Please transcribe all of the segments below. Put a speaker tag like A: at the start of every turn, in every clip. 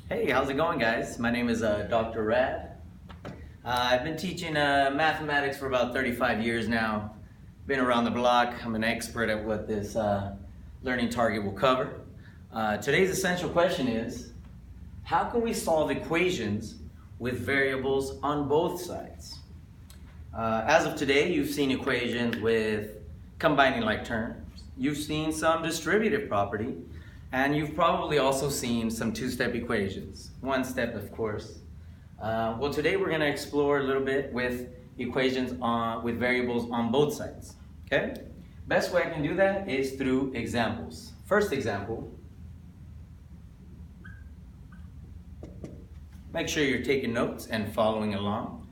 A: Hey, how's it going, guys? My name is Dr. Rad. I've been teaching mathematics for about 35 years now. Been around the block. I'm an expert at what this learning target will cover. Today's essential question is, how can we solve equations with variables on both sides? As of today, you've seen equations with combining like terms. You've seen some distributive property. And you've probably also seen some two-step equations. One step, of course. Well, today we're going to explore a little bit with equations with variables on both sides. Okay? Best way I can do that is through examples. First example. Make sure you're taking notes and following along.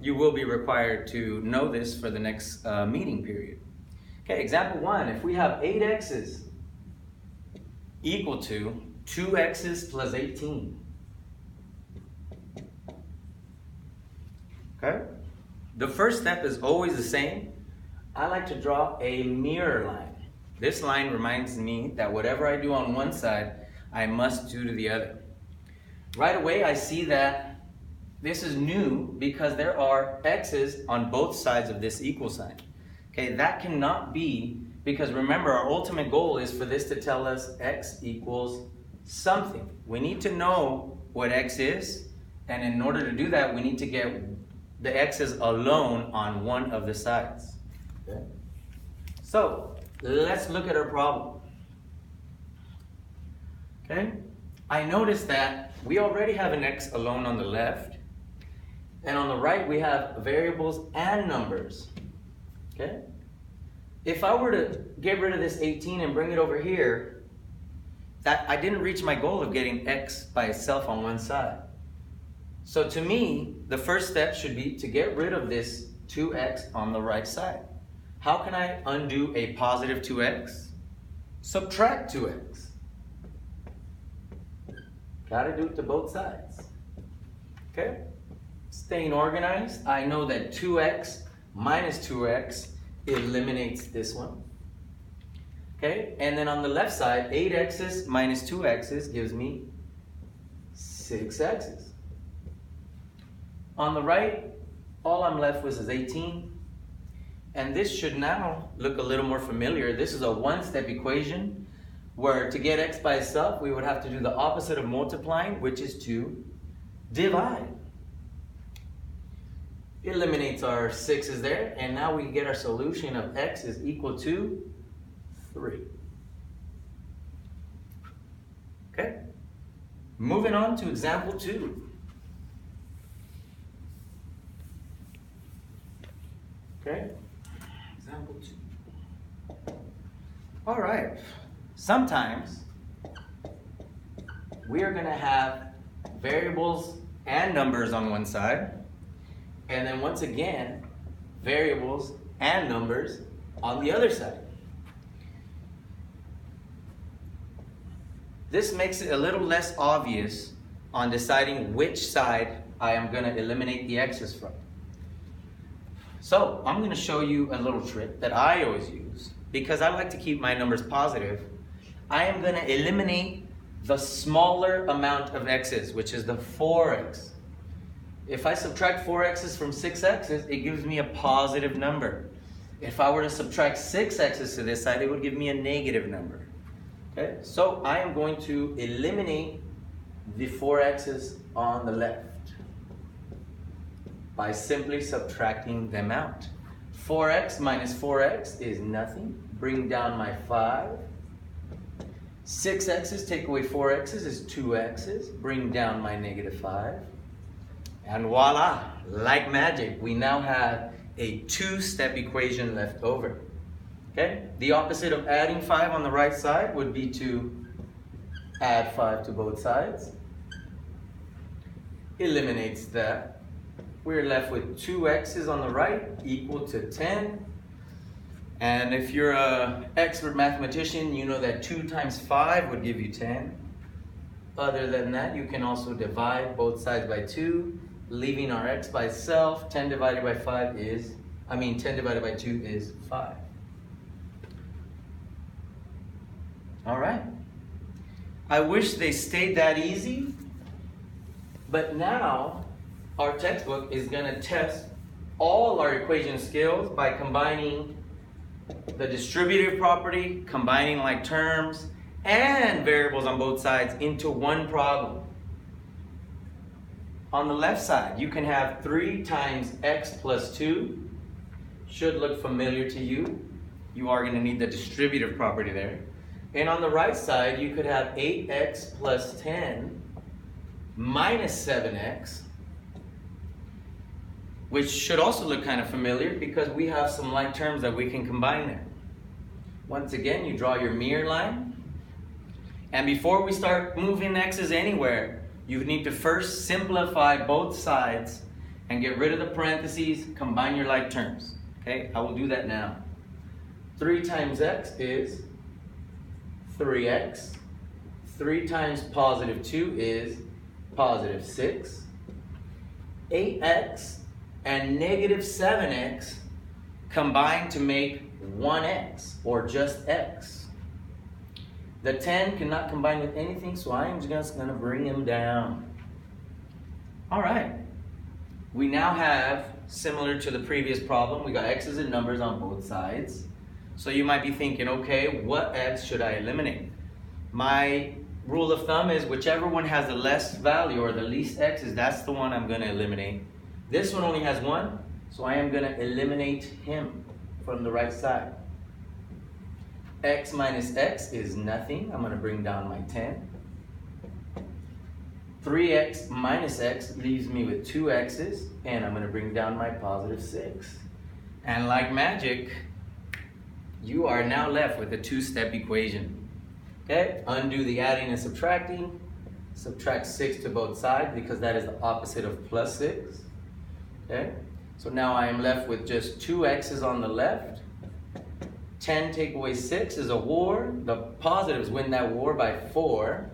A: You will be required to know this for the next meeting period. Okay, example 1. If we have 8x's equal to 2x's plus 18. Okay? The first step is always the same. I like to draw a mirror line. This line reminds me that whatever I do on one side, I must do to the other. Right away, I see that this is new because there are x's on both sides of this equal sign. Okay, that cannot be, because remember, our ultimate goal is for this to tell us x equals something. We need to know what x is, and in order to do that, we need to get the x's alone on one of the sides. Okay? So, let's look at our problem. Okay? I noticed that we already have an x alone on the left, and on the right we have variables and numbers. Okay? If I were to get rid of this 18 and bring it over here, that I didn't reach my goal of getting x by itself on one side. So to me, the first step should be to get rid of this 2x on the right side. How can I undo a positive 2x? Subtract 2x. Gotta do it to both sides. Okay? Staying organized, I know that 2x minus 2x eliminates this one. Okay, and then on the left side, 8x's minus 2x's gives me 6x's. On the right, all I'm left with is 18. And this should now look a little more familiar. This is a one-step equation where to get x by itself, we would have to do the opposite of multiplying, which is to divide. Eliminates our 6's there, and now we get our solution of x is equal to 3. Okay? Moving on to example 2. Okay? Example 2. All right. Sometimes we are going to have variables and numbers on one side, and then once again, variables and numbers on the other side. This makes it a little less obvious on deciding which side I am going to eliminate the x's from. So I'm going to show you a little trick that I always use because I like to keep my numbers positive. I am going to eliminate the smaller amount of x's, which is the 4x. If I subtract 4x's from 6x's, it gives me a positive number. If I were to subtract 6x's to this side, it would give me a negative number. Okay, so I am going to eliminate the 4x's on the left by simply subtracting them out. 4x minus 4x is nothing. Bring down my 5. 6x's, take away 4x's is 2x's. Bring down my negative 5. And voila, like magic, we now have a two-step equation left over. Okay? The opposite of adding 5 on the right side would be to add 5 to both sides. Eliminates that. We're left with 2x's on the right equal to 10. And if you're an expert mathematician, you know that 2 times 5 would give you 10. Other than that, you can also divide both sides by 2. Leaving our x by itself, 10 divided by 2 is 5. All right. I wish they stayed that easy, but now our textbook is going to test all our equation skills by combining the distributive property, combining like terms, and variables on both sides into one problem. On the left side, you can have 3 times x plus 2. Should look familiar to you. You are going to need the distributive property there. And on the right side, you could have 8x plus 10 minus 7x, which should also look kind of familiar because we have some like terms that we can combine there. Once again, you draw your mirror line. And before we start moving x's anywhere, you need to first simplify both sides and get rid of the parentheses, combine your like terms. Okay, I will do that now. 3 times x is 3x. 3 times positive 2 is positive 6. 8x and negative 7x combine to make 1x, or just x. The 10 cannot combine with anything, so I am just going to bring them down. All right. We now have, similar to the previous problem, we got x's and numbers on both sides. So you might be thinking, okay, what x should I eliminate? My rule of thumb is whichever one has the less value or the least x's, that's the one I'm going to eliminate. This one only has 1, so I am going to eliminate him from the right side. X minus x is nothing. I'm going to bring down my 10. 3x minus x leaves me with 2 x's, and I'm going to bring down my positive 6. And like magic, you are now left with a 2-step equation. Okay, undo the adding and subtracting. Subtract 6 to both sides because that is the opposite of plus 6. Okay, so now I am left with just 2 x's on the left. 10 take away 6 is a war. The positives win that war by 4.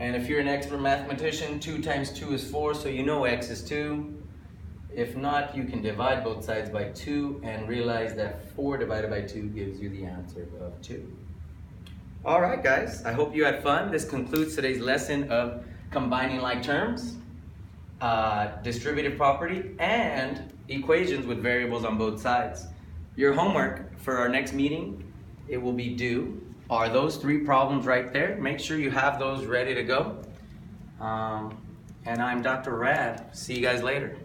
A: And if you're an expert mathematician, 2 times 2 is 4, so you know x is 2. If not, you can divide both sides by 2 and realize that 4 divided by 2 gives you the answer of 2. All right, guys, I hope you had fun. This concludes today's lesson of combining like terms, distributive property, and equations with variables on both sides. Your homework for our next meeting, it will be due. Are those 3 problems right there? Make sure you have those ready to go. And I'm Dr. Rad. See you guys later.